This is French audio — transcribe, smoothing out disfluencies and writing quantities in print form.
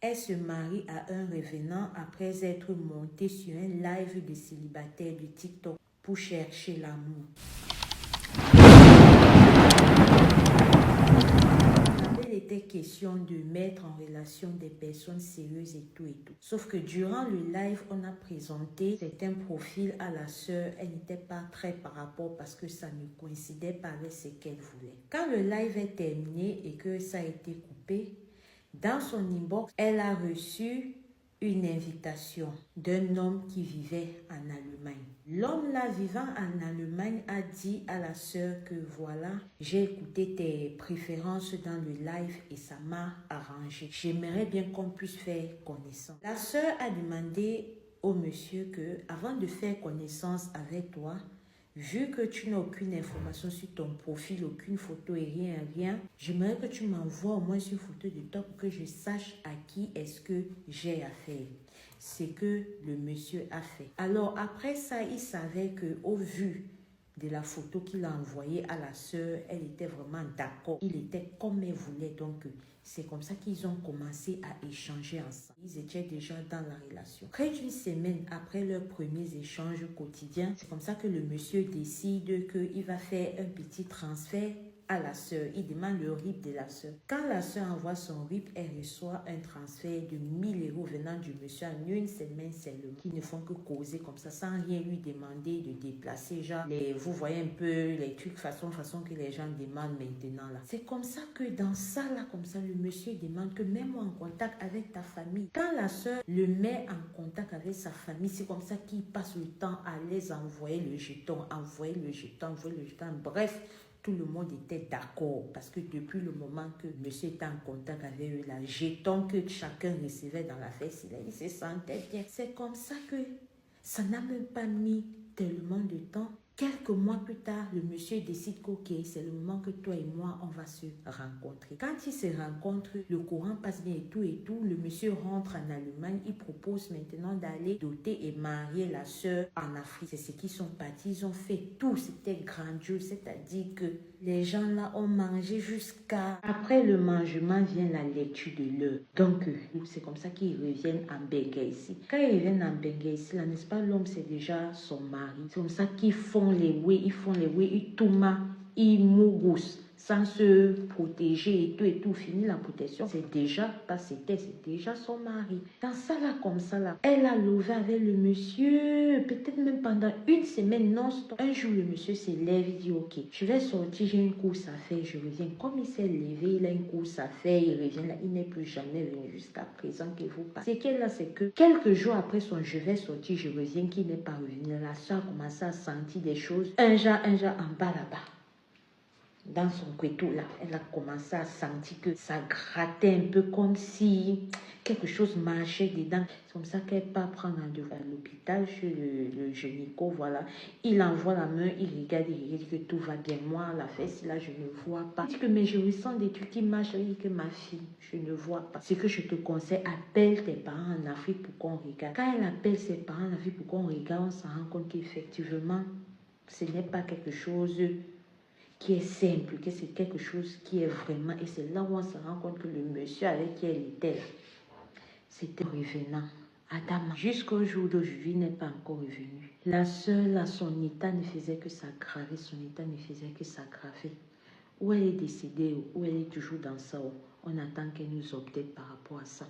Elle se marie à un revenant après être montée sur un live de célibataire de TikTok pour chercher l'amour. Il était question de mettre en relation des personnes sérieuses et tout. Sauf que durant le live, on a présenté certains profils à la sœur. Elle n'était pas très par rapport parce que ça ne coïncidait pas avec ce qu'elle voulait. Quand le live est terminé et que ça a été coupé, dans son inbox, elle a reçu une invitation d'un homme qui vivait en Allemagne. L'homme là vivant en Allemagne a dit à la sœur que voilà, j'ai écouté tes préférences dans le live et ça m'a arrangé. J'aimerais bien qu'on puisse faire connaissance. La sœur a demandé au monsieur que avant de faire connaissance avec toi, vu que tu n'as aucune information sur ton profil, aucune photo et rien, j'aimerais que tu m'envoies au moins une photo de toi pour que je sache à qui est-ce que j'ai affaire. C'est que le monsieur a fait. Alors après ça, il savait que au vu de la photo qu'il a envoyée à la sœur, elle était vraiment d'accord. Il était comme elle voulait. Donc, c'est comme ça qu'ils ont commencé à échanger ensemble. Ils étaient déjà dans la relation. Près d'une semaine après leurs premiers échanges quotidiens, c'est comme ça que le monsieur décide qu'il va faire un petit transfert à la sœur. Il demande le RIB de la sœur. Quand la sœur envoie son RIB, elle reçoit un transfert de 1000 € venant du monsieur en une semaine seulement. Qui ne font que causer comme ça sans rien lui demander de déplacer. Genre, vous voyez un peu les trucs façon que les gens demandent maintenant là. C'est comme ça que dans ça là, comme ça, le monsieur demande que mets-moi en contact avec ta famille. Quand la sœur le met en contact avec sa famille, c'est comme ça qu'il passe le temps à les envoyer le jeton, bref. Tout le monde était d'accord parce que depuis le moment que monsieur était en contact avec eux, la jeton que chacun recevait dans la fesse, il se sentait bien. C'est comme ça que ça n'a même pas mis tellement de temps. Quelques mois plus tard, le monsieur décide qu'ok, c'est le moment que toi et moi, on va se rencontrer. Quand ils se rencontrent, le courant passe bien et tout. Le monsieur rentre en Allemagne. Il propose maintenant d'aller doter et marier la sœur en Afrique. C'est ce qu'ils sont partis. Ils ont fait tout. C'était grandiose. C'est-à-dire que les gens là ont mangé jusqu'à... Après le mangement vient la lecture de l'heure. Donc, c'est comme ça qu'ils reviennent en Bengué ici. Quand ils reviennent en Bengué ici, là, n'est-ce pas, l'homme, c'est déjà son mari. C'est comme ça qu'ils font les oui, ils touma, ils mougous, sans se protéger et tout, fini la protection. C'est déjà pas c'est déjà son mari. Dans ça là, comme ça là, elle a levé avec le monsieur, peut-être même pendant une semaine non-stop. Un jour, le monsieur se lève, il dit ok, je vais sortir, j'ai une course à faire, je reviens. Comme il s'est levé, il a une course à faire, il revient là, il n'est plus jamais venu jusqu'à présent qu'il vous parle. C'est qu'elle là, c'est que quelques jours après son je vais sortir, je reviens, qu'il n'est pas revenu. La soeur a commencé à sentir des choses, un genre en bas là-bas. Dans son couteau là, elle a commencé à sentir que ça grattait un peu comme si quelque chose marchait dedans. C'est comme ça qu'elle part prendre rendez-vous à l'hôpital chez le gynéco, voilà. Il envoie la main, il regarde, il dit que tout va bien. Moi, la fesse là, je ne vois pas. Il dit que mais je ressens des trucs qui marchent. Il dit que ma fille, je ne vois pas. C'est que je te conseille, appelle tes parents en Afrique pour qu'on regarde. Quand elle appelle ses parents en Afrique pour qu'on regarde, on se rend compte qu'effectivement, ce n'est pas quelque chose qui est simple, que c'est quelque chose qui est vraiment, et c'est là où on se rend compte que le monsieur avec qui elle était, c'était revenant. Adam, jusqu'au jour d'aujourd'hui, n'est pas encore revenu. La sœur, là, son état ne faisait que s'aggraver, Où elle est décédée, où elle est toujours dans ça, on attend qu'elle nous update par rapport à ça.